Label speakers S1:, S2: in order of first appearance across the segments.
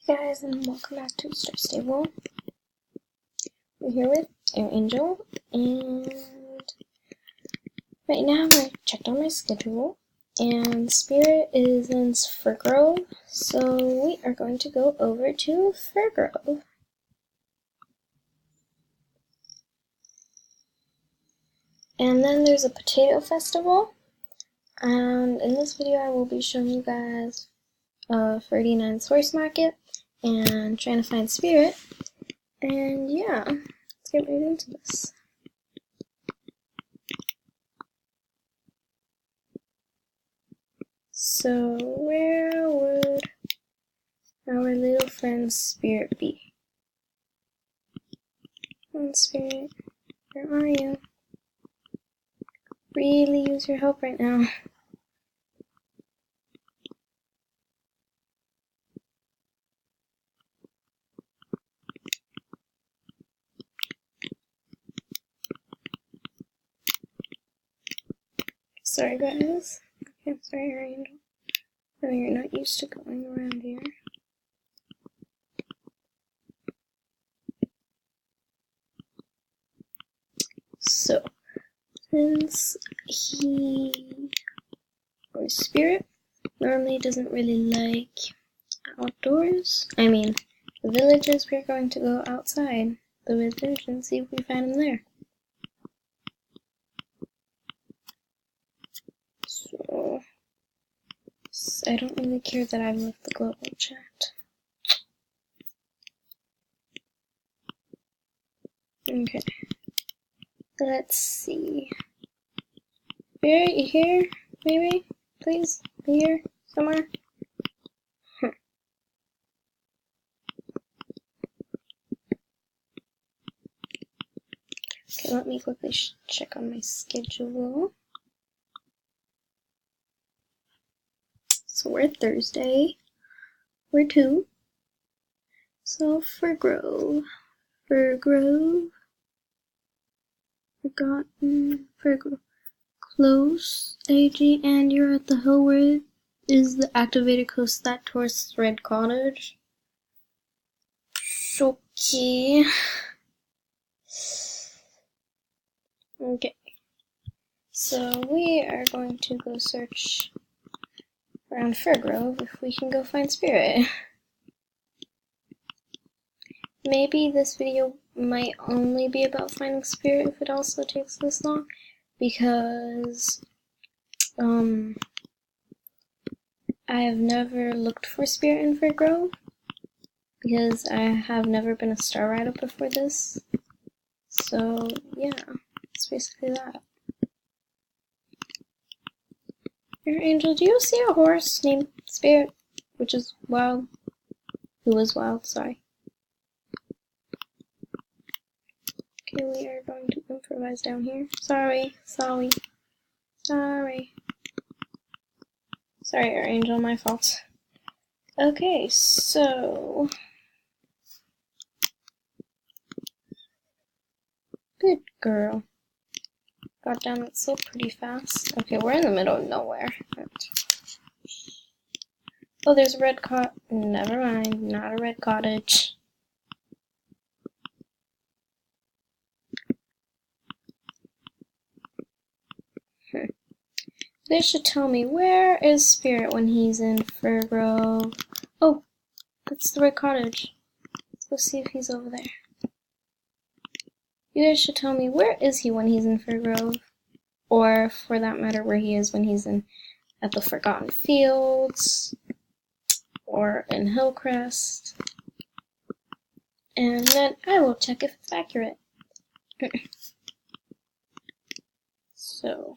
S1: Hey guys, and welcome back to Star Stable. We're here with Air Angel, and right now I checked on my schedule, and Spirit is in Firgrove, so we are going to go over to Firgrove. And then there's a potato festival, and in this video I will be showing you guys 39's horse market and trying to find Spirit. And yeah, let's get right into this. So where would our little friend Spirit be? Come on, Spirit, where are you? Really use your help right now. Sorry guys. Okay, I'm sorry, Air Angel. I know you're not used to going around here. So, since he, or Spirit, normally doesn't really like outdoors, the villages, we're going to go outside the village and see if we find him there. So, I don't really care that I've left the global chat. Okay. Let's see. Spirit, you here? Maybe? Please? Be here? Somewhere? Okay, let me quickly check on my schedule. So we're Thursday. We're 2. So Firgrove. Firgrove. Forgotten. Firgrove. Close, AG, and you're at the hill where is the activated coast that towards Red Cottage. Okay. Okay. So we are going to go search around Firgrove if we can go find Spirit. Maybe this video might only be about finding Spirit if it also takes this long, because I have never looked for Spirit in Firgrove, because I have never been a star rider before this. So yeah, it's basically that. Air Angel, do you see a horse named Spirit, which is wild? Who is wild, sorry. Okay, we are going to improvise down here. Sorry, Air Angel, my fault. Okay, so... Good girl. Got down that slope pretty fast. Okay, we're in the middle of nowhere. Oh, there's a red cot. Never mind, not a red cottage. They should tell me, where is Spirit when he's in Firgrove? Oh, that's the red cottage. Let's go see if he's over there. You guys should tell me, where is he when he's in Firgrove? Or, for that matter, where he is when he's at the Forgotten Fields, or in Hillcrest. And then I will check if it's accurate. So,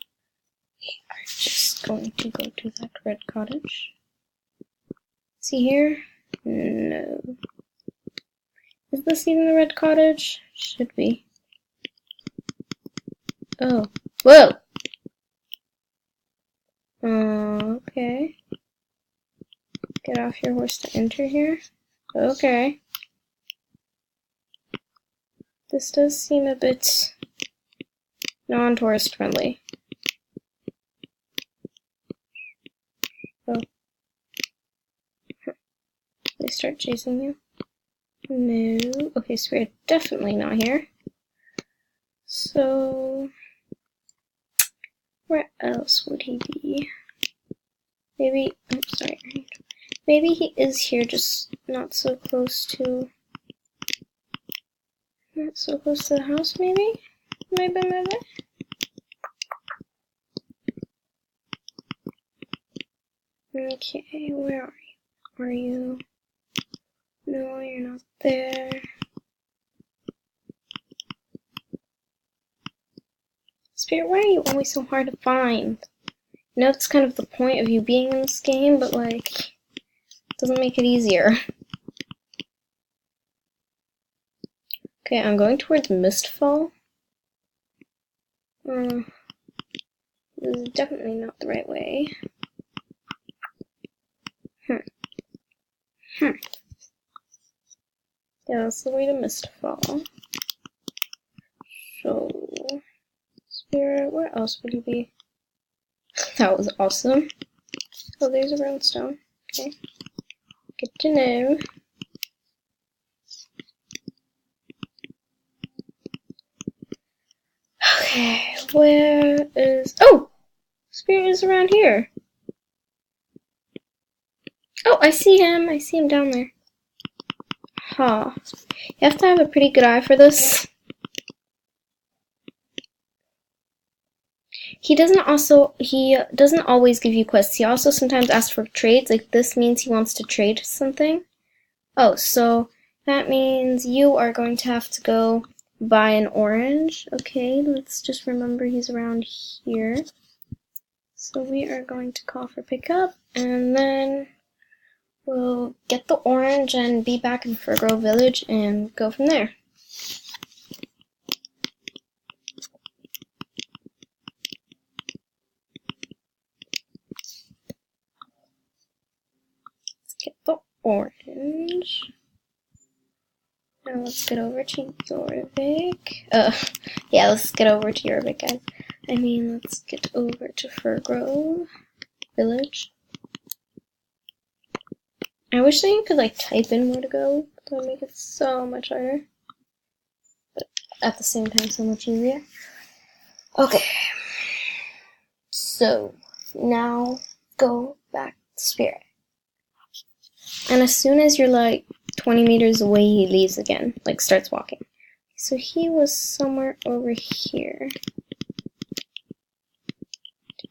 S1: we are just going to go to that red cottage. Is he here? No. Is this even the red cottage? Should be. Oh. Whoa! Okay. Get off your horse to enter here. Okay. This does seem a bit non-tourist friendly. Oh. they start chasing you? No. Okay, Spirit definitely not here. So, where else would he be? Maybe, I'm sorry. Maybe he is here, just not so close to the house, maybe? Maybe. Okay, where are you? Are you? No, you're not there. Spirit, why are you always so hard to find? I know it's kind of the point of you being in this game, but like, it doesn't make it easier. Okay, I'm going towards Mistfall. This is definitely not the right way. Yeah, that's the way to Mistfall. So, Spirit, where else would he be? That was awesome. Oh, there's a runestone. Okay. Good to know. Okay, where is... Oh! Spirit is around here. Oh, I see him. I see him down there. Huh. You have to have a pretty good eye for this. He doesn't always give you quests. He also sometimes asks for trades. Like this means he wants to trade something. Oh, so that means you are going to have to go buy an orange. Okay, let's just remember he's around here. So we are going to call for pickup, and then we'll get the orange and be back in Furgrove Village and go from there. Let's get the orange. Now let's get over to Jorvik. Yeah, let's get over to Jorvik, guys. Let's get over to Furgrove Village. I wish that you could like type in where to go. That would make it so much harder. But at the same time, so much easier. Okay. So, now go back to Spirit. And as soon as you're like 20 meters away, he leaves again. Like starts walking. So he was somewhere over here.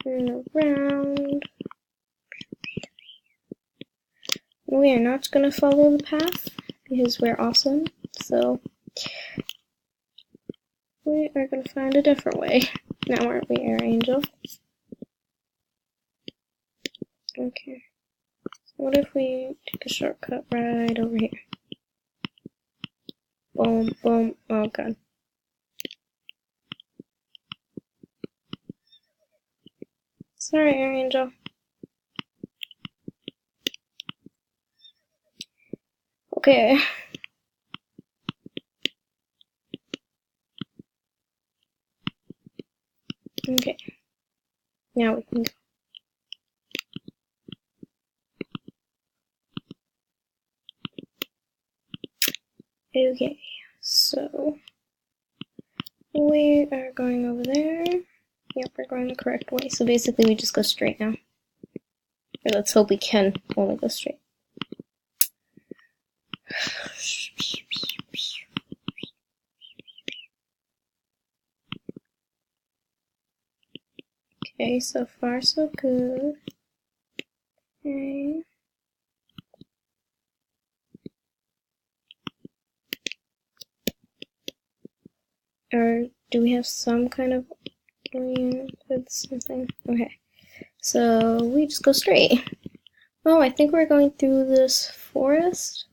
S1: Turn around. We are not going to follow the path because we're awesome. So we are going to find a different way. Now aren't we, Air Angel? Okay. What if we take a shortcut right over here? Boom, boom. Oh god. Sorry, Air Angel. Okay. Okay. Now we can go. Okay, so we are going over there. Yep, we're going the correct way. So basically we just go straight now. Or let's hope we can only go straight. Okay, so far so good. Okay. Or do we have some kind of oriented something? Okay. So we just go straight. Oh, I think we're going through this forest.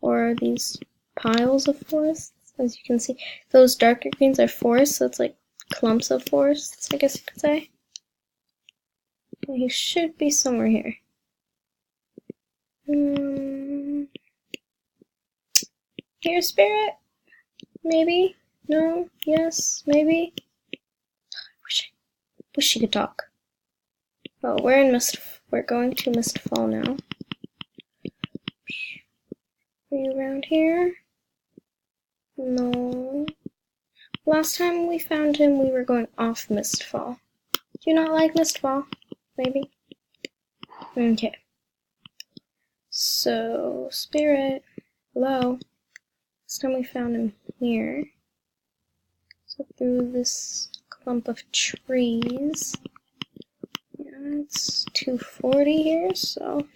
S1: Or these piles of forests. As you can see, those darker greens are forests, so it's like clumps of forests, I guess you could say. And he should be somewhere here. Here, Spirit? Maybe? No? Yes? Maybe? Wish he could talk. Oh, we're going to Mistfall now. Are you around here? No. Last time we found him, we were going off Mistfall. Do you not like Mistfall? Maybe? Okay. So, Spirit, hello. Last time we found him here. So through this clump of trees. Yeah, it's 240 here, so.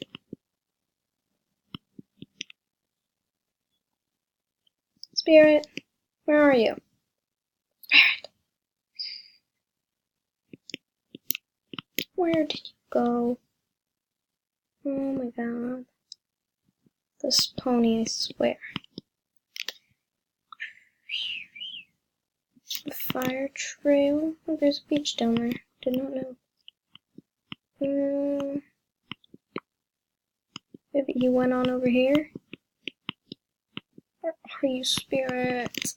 S1: Spirit, where are you? Spirit! Where did you go? Oh my god. This pony, I swear. A fire trail. Oh, there's a beach down there. Did not know. Maybe he went on over here? Where are you, Spirit?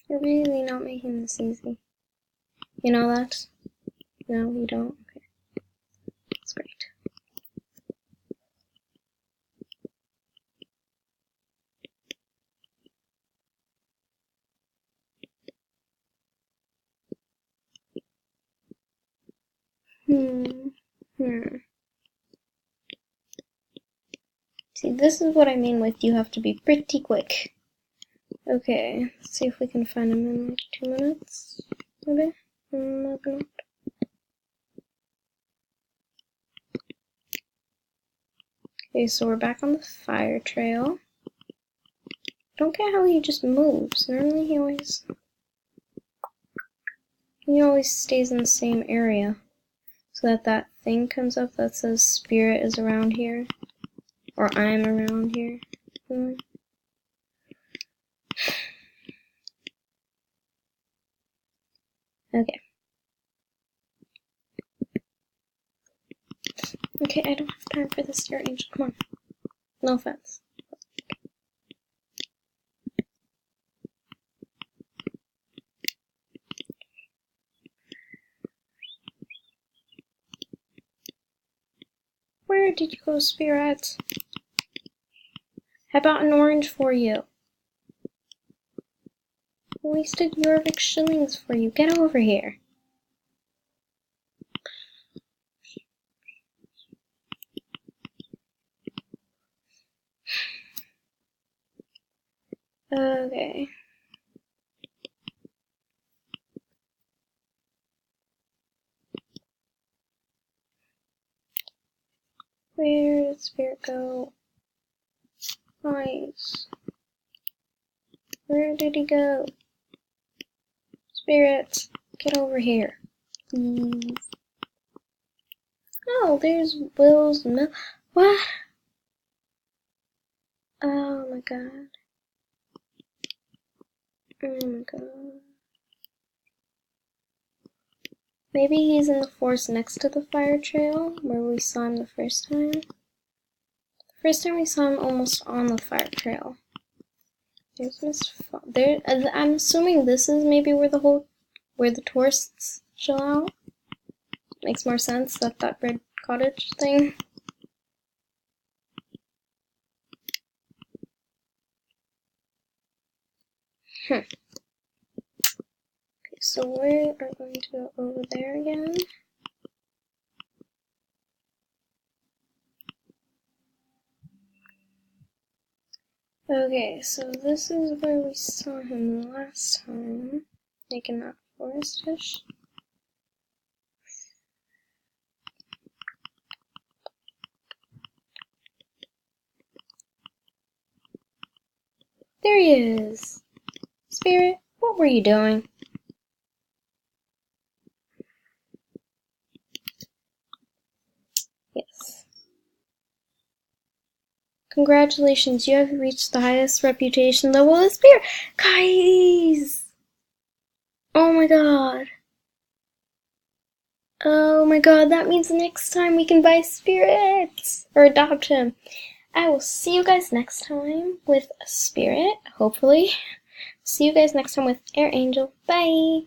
S1: You're really not making this easy. You know that? No, you don't? Okay. That's great. See, this is what I mean with you have to be pretty quick. Okay, let's see if we can find him in like 2 minutes. Maybe? Maybe not. Okay, so we're back on the fire trail. I don't get how he just moves. Normally he always stays in the same area. So that thing comes up that says Spirit is around here. Or I'm around here. Okay. Okay, I don't have time for this, dear angel. Come on. No offense. Where did you go, Spirit? I bought an orange for you. I wasted Jorvik shillings for you. Get over here. Okay. Where did Spirit go? Nice. Where did he go? Spirit, get over here, please. Oh, there's Will's milk. What? Oh my god. Oh my god. Maybe he's in the forest next to the fire trail, where we saw him the first time. The first time we saw him almost on the fire trail. There's Mistfall. There, I'm assuming this is maybe where the tourists chill out. Makes more sense, that red cottage thing. Okay, so we are going to go over there again. Okay, so this is where we saw him last time, making that forest fish. There he is! Spirit, what were you doing? Yes. Congratulations, you have reached the highest reputation level of Spirit! Guys! Oh my god. Oh my god, that means next time we can buy Spirit! Or adopt him. I will see you guys next time with Spirit, hopefully. See you guys next time with Air Angel. Bye!